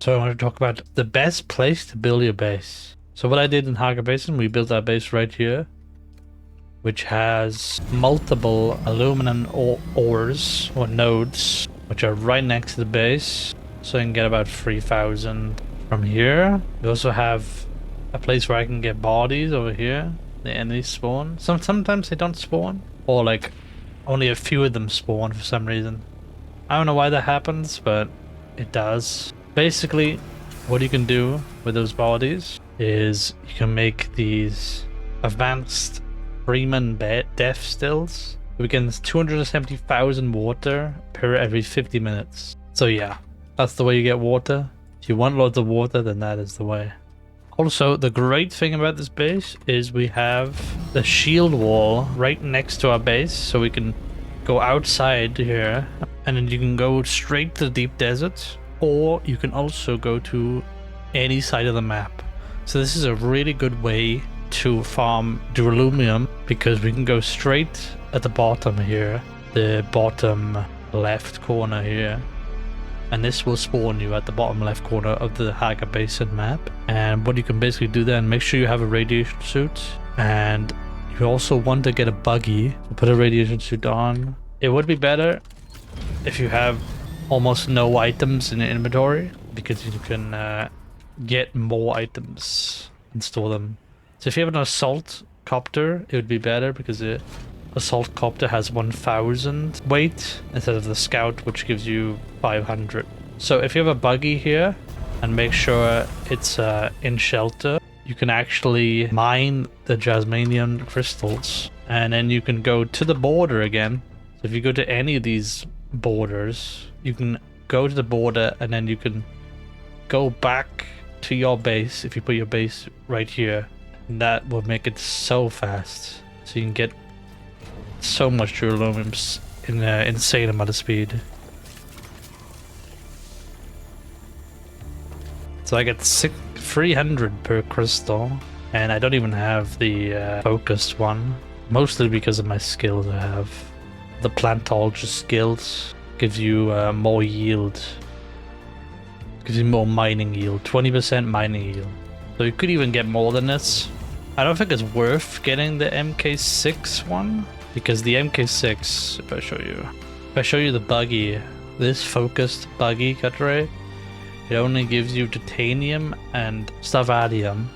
So I want to talk about the best place to build your base. So what I did in Hagga Basin, we built our base right here, which has multiple aluminum ores or nodes, which are right next to the base. So I can get about 3,000 from here. We also have a place where I can get bodies over here. The enemies spawn. Sometimes they don't spawn, or like only a few of them spawn for some reason. I don't know why that happens, but it does. Basically, what you can do with those bodies is you can make these advanced Freeman death stills. We get 270,000 water per every 50 minutes. So yeah, that's the way you get water. If you want loads of water, then that is the way. Also, the great thing about this base is we have the shield wall right next to our base, so we can go outside here, and then you can go straight to the deep desert, or you can also go to any side of the map. So this is a really good way to farm Aluminium, because we can go straight at the bottom here, the bottom left corner here, and this will spawn you at the bottom left corner of the Hagga Basin map. And what you can basically do then, make sure you have a radiation suit, and you also want to get a buggy. Put a radiation suit on. It would be better if you have almost no items in your inventory, because you can get more items and store them. So if you have an assault copter, it would be better, because the assault copter has 1,000 weight instead of the scout, which gives you 500. So if you have a buggy here, and make sure it's in shelter, you can actually mine the Jasmium crystals, and then you can go to the border again. So if you go to any of these borders, you can go to the border, and then you can go back to your base if you put your base right here, and that will make it so fast. So you can get so much aluminum in an insane amount of speed. So I get 300 per crystal, and I don't even have the focused one, mostly because of my skills I have. The plantologist skills gives you more yield, gives you more mining yield, 20% mining yield. So you could even get more than this. I don't think it's worth getting the MK6 one, because the MK6, if I show you the buggy, this focused buggy cutter, it only gives you titanium and stalladium.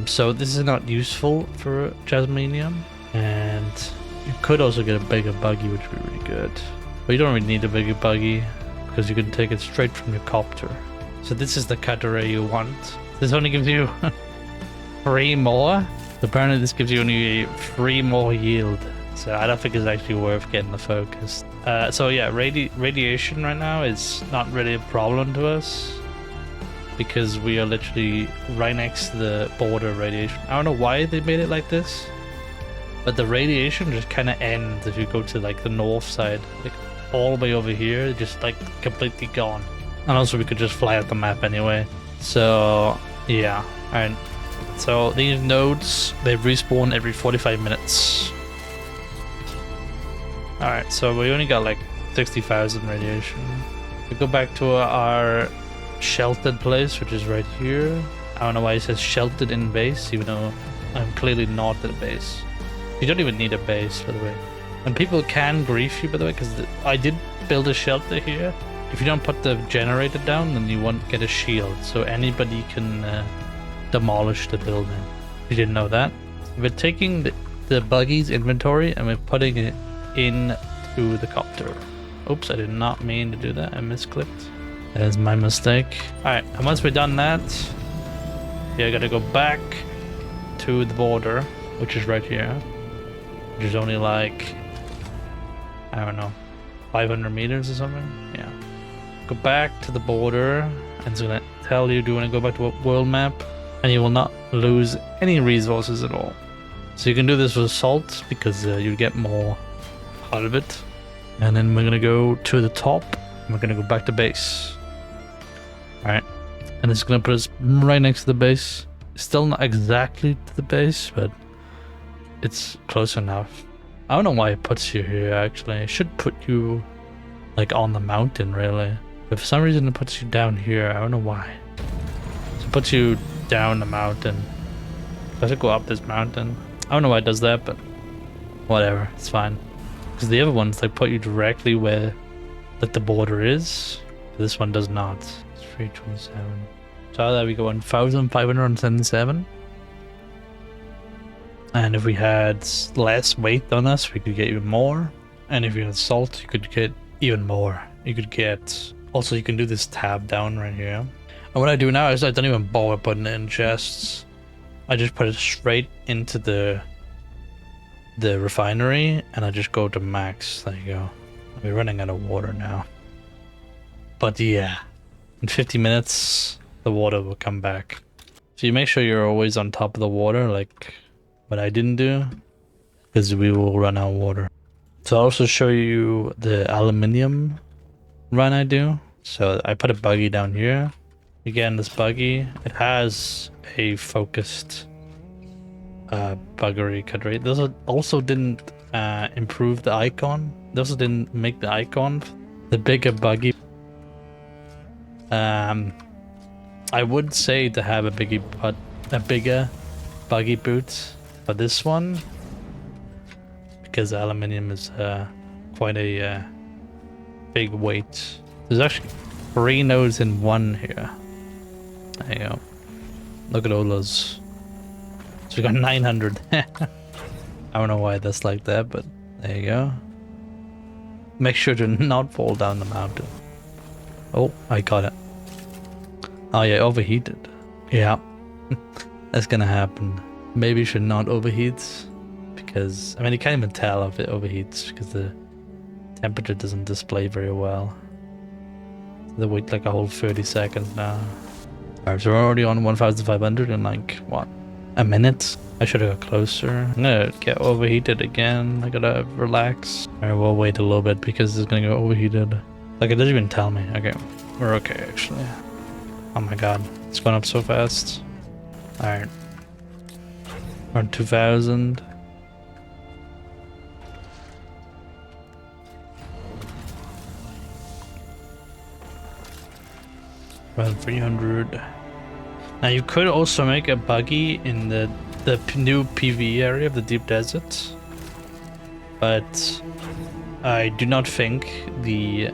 So this is not useful for Jasminium, and you could also get a bigger buggy, which would be really good. But you don't really need a bigger buggy, because you can take it straight from your copter. So this is the cutter you want. This only gives you 3 more. Apparently this gives you only 3 more yield. So I don't think it's actually worth getting the focus. So yeah, radiation right now is not really a problem to us, because we are literally right next to the border radiation. I don't know why they made it like this, but the radiation just kind of ends if you go to like the north side, like all the way over here, just like completely gone. And also we could just fly out the map anyway. So yeah, alright. So these nodes, they respawn every 45 minutes. Alright, so we only got like 60,000 radiation. We go back to our sheltered place, which is right here. I don't know why it says sheltered in base, even though I'm clearly not at a base. You don't even need a base, by the way. And people can grief you, by the way, because I did build a shelter here. If you don't put the generator down, then you won't get a shield, so anybody can demolish the building. You didn't know that? We're taking the buggy's inventory and we're putting it into the copter. Oops, I did not mean to do that. I misclicked. That is my mistake. Alright, and once we've done that, yeah, I gotta go back to the border, which is right here. Which is only like, I don't know, 500 meters or something? Yeah. Go back to the border, and it's gonna tell you, do you want to go back to a world map? And you will not lose any resources at all. So you can do this with salt, because you get more out of it. And then we're gonna go to the top, and we're gonna go back to base. Alright, and this is gonna put us right next to the base. Still not exactly to the base, but it's close enough. I don't know why it puts you here, actually. It should put you like on the mountain, really. But for some reason it puts you down here. I don't know why. So it puts you down the mountain. Does it go up this mountain? I don't know why it does that, but whatever, it's fine. Because the other ones, they put you directly where like the border is. This one does not. It's 327. So there we go, 1,577. And if we had less weight on us, we could get even more. And if you had salt, you could get even more. You could get... Also, you can do this tab down right here. And what I do now is I don't even bother putting it in chests. I just put it straight into the refinery, and I just go to max. There you go. We're running out of water now. But yeah, in 50 minutes, the water will come back. So you make sure you're always on top of the water, like what I didn't do, because we will run out of water. So I'll also show you the aluminium run I do. So I put a buggy down here. Again, this buggy, it has a focused buggery cut rate. Those also didn't improve the icon. They also didn't make the icon the bigger buggy. I would say to have a bigger buggy boot for this one, because aluminium is quite a big weight. There's actually 3 nodes in one here. There you go. Look at all those. So we got 900. I don't know why that's like that, but there you go. Make sure to not fall down the mountain. Oh, I got it. Oh yeah, overheated. Yeah, that's gonna happen. Maybe you should not overheat, because I mean you can't even tell if it overheats because the temperature doesn't display very well. They wait like a whole 30 seconds now. Alright, so we're already on 1,500 in like what, a minute? I should have got closer. I'm gonna get overheated again. I gotta relax. Alright, we'll wait a little bit because it's gonna get overheated. Like it doesn't even tell me. Okay, we're okay actually. Oh my god, it's going up so fast. Alright. We're on 2,000. Around 300. Now you could also make a buggy in the new PvE area of the deep desert, but I do not think the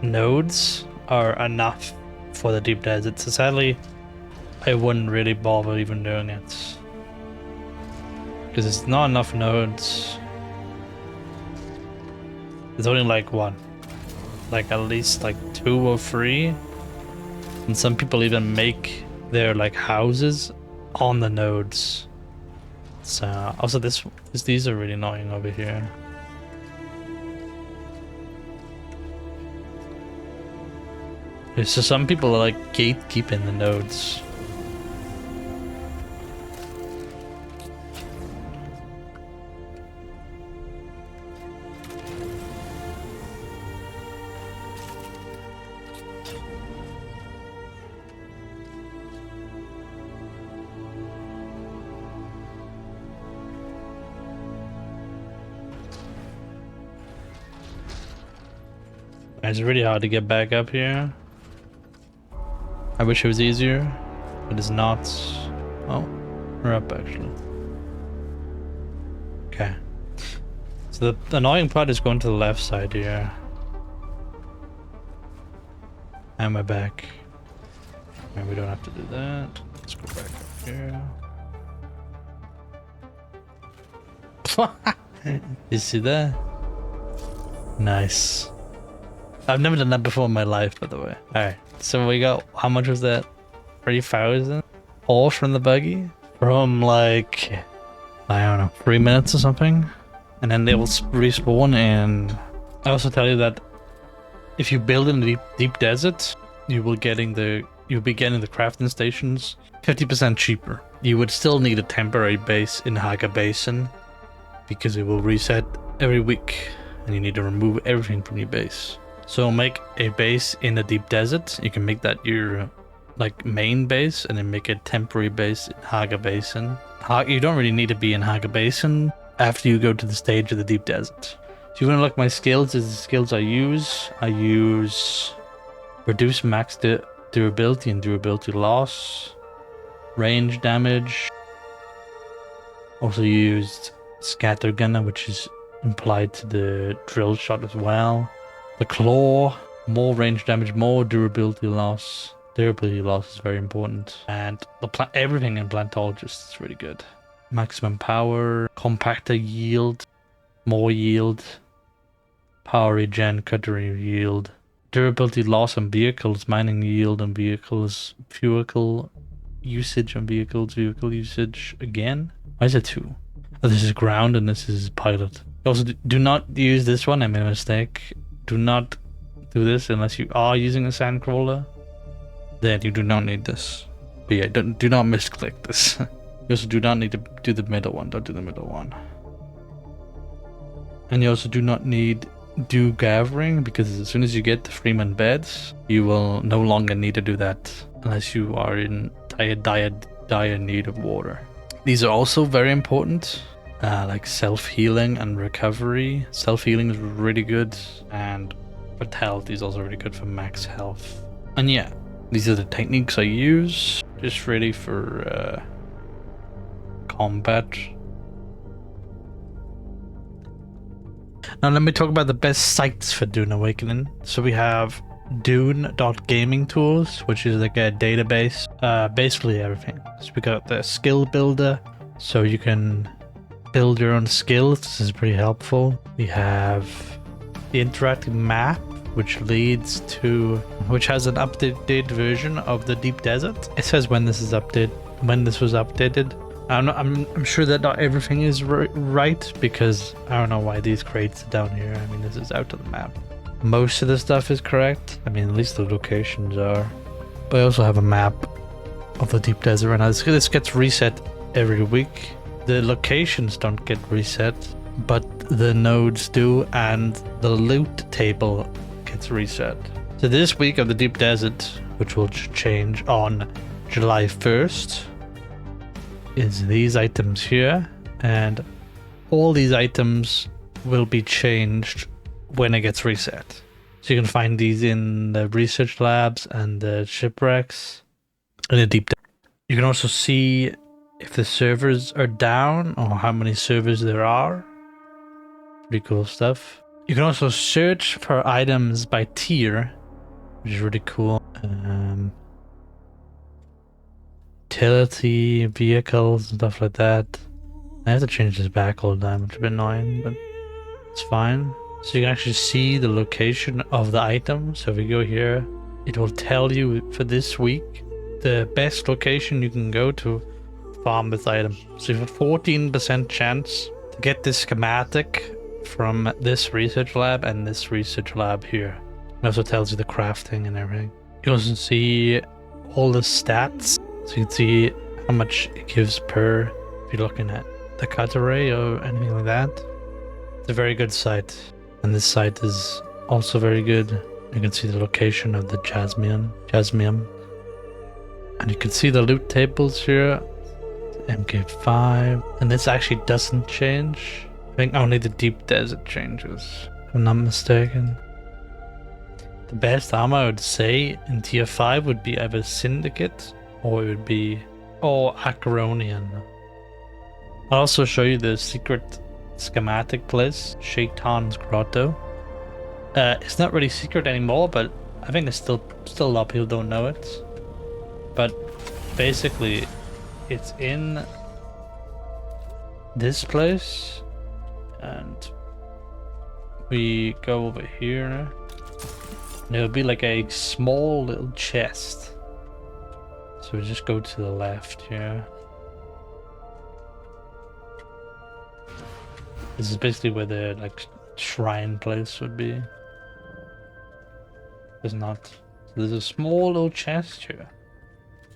nodes are enough for the deep desert, so sadly I wouldn't really bother even doing it, because it's not enough nodes. There's only like what, like at least like 2 or 3, and some people even make their like houses on the nodes. So also these are really annoying over here. So some people are like gatekeeping the nodes. It's really hard to get back up here. I wish it was easier, but it's not. Oh, we're up actually. Okay. So the annoying part is going to the left side here. And we're back. And we don't have to do that. Let's go back up here. You see that? Nice. I've never done that before in my life, by the way. Alright, so we got, how much was that? 3,000? All from the buggy? From like, I don't know, 3 minutes or something? And then they will respawn. And I also tell you that if you build in the deep desert, you will be getting the crafting stations 50% cheaper. You would still need a temporary base in Hagga Basin, because it will reset every week and you need to remove everything from your base. So make a base in the deep desert. You can make that your like main base, and then make a temporary base in Hagga Basin. You don't really need to be in Hagga Basin after you go to the stage of the deep desert. So you want to look at my skills. Is the skills I use. I use Reduce max durability and durability loss. Range damage. Also used scattergunner, which is implied to the drill shot as well. The claw, more range damage, more durability loss. Durability loss is very important. And the everything in plantologist is really good. Maximum power, compactor yield, more yield, power regen, cutter yield, durability loss on vehicles, mining yield on vehicles, vehicle usage on vehicles, vehicle usage again. Why is it 2? Oh, this is ground and this is pilot. Also, do not use this one. I made a mistake. Do not do this unless you are using a sandcrawler. Then you do not need this. But yeah, do not misclick this. You also do not need to do the middle one. Don't do the middle one. And you also do not need dew gathering, because as soon as you get the Freeman beds, you will no longer need to do that unless you are in dire need of water. These are also very important, like self-healing and recovery. Self-healing is really good, and vitality is also really good for max health. And yeah, these are the techniques I use, just ready for combat. Now let me talk about the best sites for Dune Awakening. So we have Dune.gaming tools, which is like a database, basically everything. So we got the skill builder, so you can build your own skills. This is pretty helpful. We have the interactive map, which has an updated version of the deep desert. It says when this was updated. I'm sure that not everything is right, because I don't know why these crates are down here. I mean, this is out of the map. Most of the stuff is correct. I mean, at least the locations are. But I also have a map of the deep desert right now. This gets reset every week. The locations don't get reset, but the nodes do, and the loot table gets reset. So this week of the deep desert, which will change on July 1st, is these items here, and all these items will be changed when it gets reset. So you can find these in the research labs and the shipwrecks in the deep desert. You can also see if the servers are down or how many servers there are. Pretty cool stuff. You can also search for items by tier, which is really cool. Utility, vehicles, and stuff like that. I have to change this back all the time, which is a bit annoying, but it's fine. So you can actually see the location of the item. So if we go here, it will tell you for this week the best location you can go to farm this item. So you have a 14% chance to get this schematic from this research lab and this research lab here. It also tells you the crafting and everything. You also see all the stats. So you can see how much it gives per, if you're looking at the cut array or anything like that. It's a very good site. And this site is also very good. You can see the location of the Jasmium. And you can see the loot tables here. MK5. And this actually doesn't change. I think only the deep desert changes, if I'm not mistaken. The best armor I would say in tier 5 would be either Syndicate or it would be Acaronian. I'll also show you the secret schematic place, Shaitan's Grotto. It's not really secret anymore, but I think there's still a lot of people don't know it. But basically, it's in this place, and we go over here now. And it'll be like a small little chest. So we just go to the left here. This is basically where the like shrine place would be. There's not. So there's a small little chest here,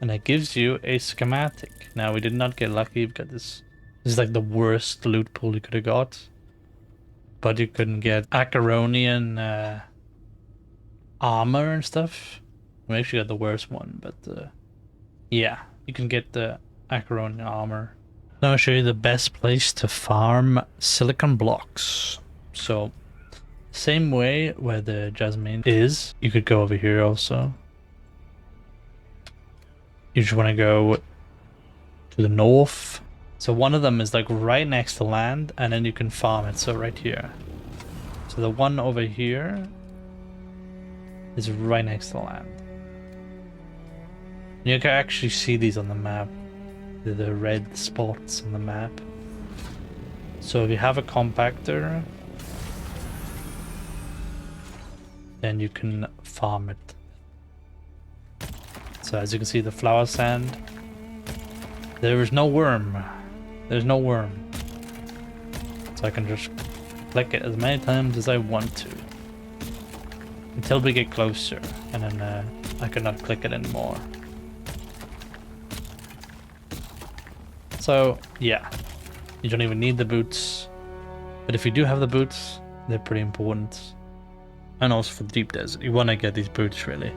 and it gives you a schematic. Now we did not get lucky because this is like the worst loot pool you could have got. But you couldn't get Acaronian armor and stuff. We actually got the worst one, but yeah, you can get the Acaronian armor. Now I'll show you the best place to farm silicon blocks. So Same way where the jasmine is, you could go over here also. You just want to go to the north. So one of them is like right next to land, and then you can farm it. So right here. So the one over here is right next to land. You can actually see these on the map. The red spots on the map. So if you have a compactor, then you can farm it. So as you can see, the flower sand, there is no worm. There's no worm. So I can just click it as many times as I want to until we get closer, and then I cannot click it anymore. So yeah, you don't even need the boots, but if you do have the boots, they're pretty important. And also for the deep desert, you want to get these boots really.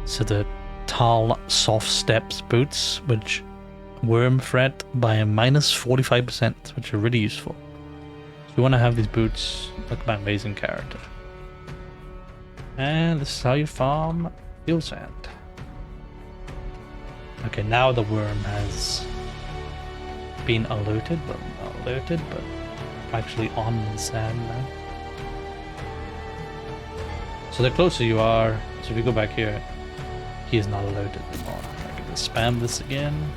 So the tall soft steps boots, which worm threat by a minus 45%, which are really useful. So you want to have these boots. Look at my amazing character. And this is how you farm fuel sand. Okay, now the worm has been alerted, but not alerted, but actually on the sand now. So the closer you are, so if you go back here, he is not alerted anymore. I can just spam this again.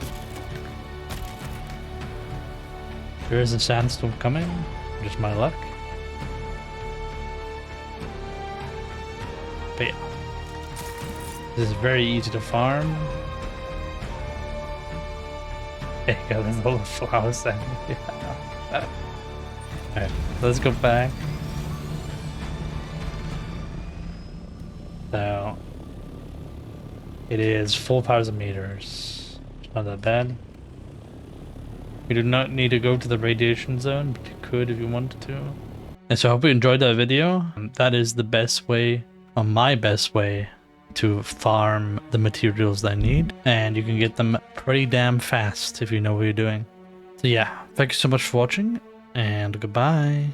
There is a sandstorm coming, just my luck. But yeah, this is very easy to farm. There you go, there's a little flowers there. Yeah. Alright, let's go back. So, it is 4,000 meters. It's not that bad. You do not need to go to the radiation zone, but you could if you wanted to. And so I hope you enjoyed that video. That is the best way, or my best way, to farm the materials that I need, and you can get them pretty damn fast if you know what you're doing. So yeah, thank you so much for watching, and goodbye.